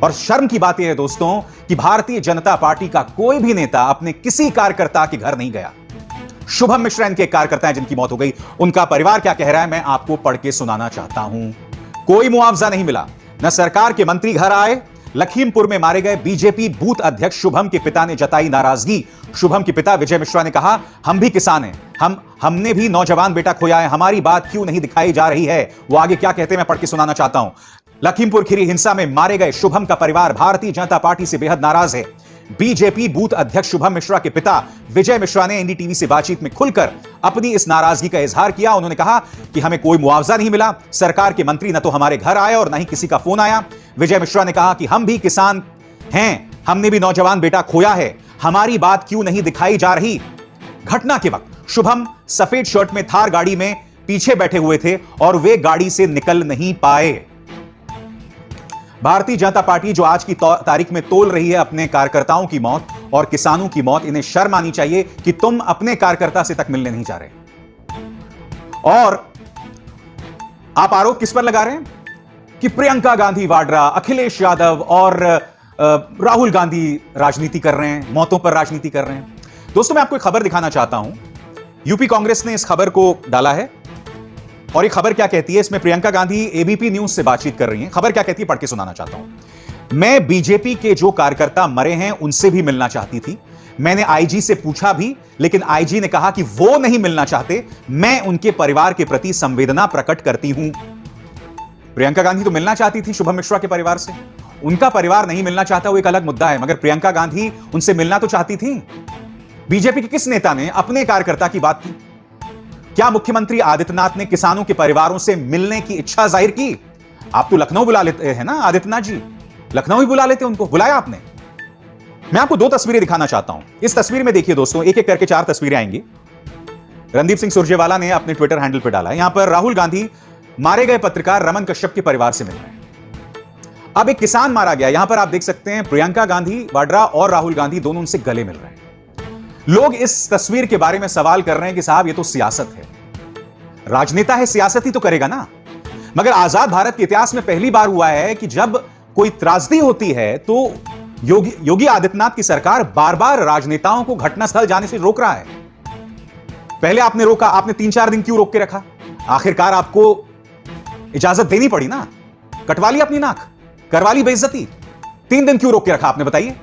और शर्म की बात यह है दोस्तों कि भारतीय जनता पार्टी का कोई भी नेता अपने किसी कार्यकर्ता के घर नहीं गया। शुभम मिश्रा इनके कार्यकर्ता हैं जिनकी मौत हो गई, उनका परिवार क्या कह रहा है मैं आपको पढ़ के सुनाना चाहता हूं। कोई मुआवजा नहीं मिला, न सरकार के मंत्री घर आए। लखीमपुर में मारे गए बीजेपी बूथ अध्यक्ष शुभम के पिता ने जताई नाराजगी। शुभम के पिता विजय मिश्रा ने कहा, हम भी किसान हैं, हमने भी नौजवान बेटा खोया है, हमारी बात क्यों नहीं दिखाई जा रही है। वो आगे क्या कहते हैं मैं पढ़ के सुनाना चाहता हूं। लखीमपुर खीरी हिंसा में मारे गए शुभम का परिवार भारतीय जनता पार्टी से बेहद नाराज है। बीजेपी बूथ अध्यक्ष शुभम मिश्रा के पिता विजय मिश्रा ने एनडीटीवी से बातचीत में खुलकर अपनी इस नाराजगी का इजहार किया। उन्होंने कहा कि हमें कोई मुआवजा नहीं मिला, सरकार के मंत्री न तो हमारे घर आए और न ही किसी का फोन आया। विजय मिश्रा ने कहा कि हम भी किसान हैं, हमने भी नौजवान बेटा खोया है, हमारी बात क्यों नहीं दिखाई जा रही। घटना के वक्त शुभम सफेद शर्ट में थार गाड़ी में पीछे बैठे हुए थे और वे गाड़ी से निकल नहीं पाए। भारतीय जनता पार्टी जो आज की तारीख में तोल रही है अपने कार्यकर्ताओं की मौत और किसानों की मौत, इन्हें शर्म आनी चाहिए कि तुम अपने कार्यकर्ता से तक मिलने नहीं जा रहे। और आप आरोप किस पर लगा रहे हैं कि प्रियंका गांधी वाड्रा, अखिलेश यादव और राहुल गांधी राजनीति कर रहे हैं, मौतों पर राजनीति कर रहे हैं। दोस्तों मैं आपको एक खबर दिखाना चाहता हूं। यूपी कांग्रेस ने इस खबर को डाला है और ये खबर क्या कहती है, इसमें प्रियंका गांधी एबीपी न्यूज से बातचीत कर रही हैं। खबर क्या कहती है पढ़ के सुनाना चाहता हूं। मैं बीजेपी के जो कार्यकर्ता मरे हैं उनसे भी मिलना चाहती थी, मैंने आईजी से पूछा भी, लेकिन आईजी ने कहा कि वो नहीं मिलना चाहते, मैं उनके परिवार के प्रति संवेदना प्रकट करती हूं। प्रियंका गांधी तो मिलना चाहती थी शुभम मिश्रा के परिवार से, उनका परिवार नहीं मिलना चाहता वो एक अलग मुद्दा है, मगर प्रियंका गांधी उनसे मिलना तो चाहती थी। बीजेपी के किस नेता ने अपने कार्यकर्ता की बात की? क्या मुख्यमंत्री आदित्यनाथ ने किसानों के परिवारों से मिलने की इच्छा जाहिर की? आप तो लखनऊ बुला लेते हैं ना आदित्यनाथ जी, लखनऊ ही बुला लेते, उनको बुलाया आपने। मैं आपको दो तस्वीरें दिखाना चाहता हूं। इस तस्वीर में देखिए दोस्तों, एक एक करके 4 तस्वीरें आएंगी। रणदीप सिंह सुरजेवाला ने अपने ट्विटर हैंडल पर डाला है। यहां पर राहुल गांधी मारे गए पत्रकार रमन कश्यप के परिवार से मिल रहे हैं। अब एक किसान मारा गया, यहां पर आप देख सकते हैं प्रियंका गांधी वाड्रा और राहुल गांधी दोनों उनसे गले मिल रहे हैं। लोग इस तस्वीर के बारे में सवाल कर रहे हैं कि साहब ये तो सियासत है, राजनेता है, सियासत ही तो करेगा ना। मगर आजाद भारत के इतिहास में पहली बार हुआ है कि जब कोई त्रासदी होती है तो योगी आदित्यनाथ की सरकार बार बार राजनेताओं को घटनास्थल जाने से रोक रहा है। पहले आपने रोका, आपने 3-4 दिन क्यों रोक के रखा? आखिरकार आपको इजाजत देनी पड़ी ना, कटवा ली अपनी नाक, करवा ली बेइज्जती, 3 दिन क्यों रोक के रखा आपने, बताइए।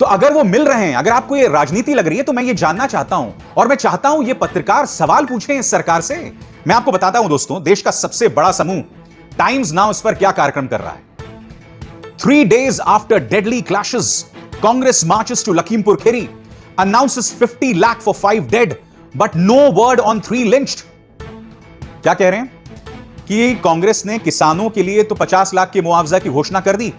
तो अगर वो मिल रहे हैं, अगर आपको ये राजनीति लग रही है, तो मैं ये जानना चाहता हूं और मैं चाहता हूं ये पत्रकार सवाल पूछें इस सरकार से। मैं आपको बताता हूं दोस्तों, देश का सबसे बड़ा समूह टाइम्स नाउ इस पर क्या कार्यक्रम कर रहा है। 3 days after deadly clashes, Congress marches to Lakhimpur Kheri, announces 50 lakh for 5 dead, but no word on 3 lynched. क्या कह रहे हैं कि कांग्रेस ने किसानों के लिए तो 50 लाख के मुआवजा की घोषणा कर दी,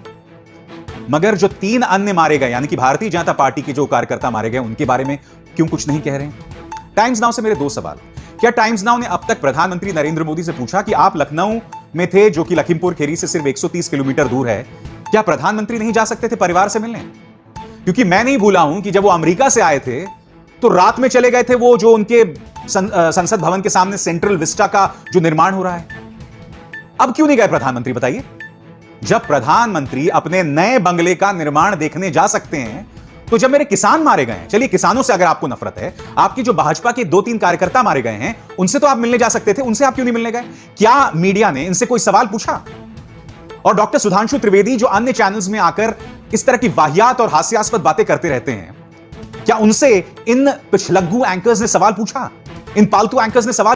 मगर जो 3 अन्य मारे गए, यानी कि भारतीय जनता पार्टी के जो कार्यकर्ता मारे गए, उनके बारे में क्यों कुछ नहीं कह रहे हैं। टाइम्स नाउ से मेरे 2 सवाल। क्या टाइम्स नाउ ने अब तक प्रधानमंत्री नरेंद्र मोदी से पूछा कि आप लखनऊ में थे, जो कि लखीमपुर खीरी से सिर्फ 130 किलोमीटर दूर है, क्या प्रधानमंत्री नहीं जा सकते थे परिवार से मिलने? क्योंकि मैं नहीं भूला हूं कि जब वो अमेरिका से आए थे तो रात में चले गए थे, वो जो उनके संसद भवन के सामने सेंट्रल विस्टा का जो निर्माण हो रहा है। अब क्यों नहीं गए प्रधानमंत्री, बताइए। जब प्रधानमंत्री अपने नए बंगले का निर्माण देखने जा सकते हैं, तो जब मेरे किसान मारे गए हैं, चलिए किसानों से अगर आपको नफरत है, आपकी जो भाजपा के 2-3 कार्यकर्ता मारे गए हैं, उनसे तो आप मिलने जा सकते थे, उनसे आप क्यों नहीं मिलने गए? क्या मीडिया ने इनसे कोई सवाल पूछा? और डॉक्टर सुधांशु त्रिवेदी जो अन्य चैनल्स में आकर इस तरह की वाहियात और हास्यास्पद बातें करते रहते हैं, क्या उनसे इन पिछलग्गू एंकर्स ने सवाल पूछा? इन पालतू एंकर्स ने सवाल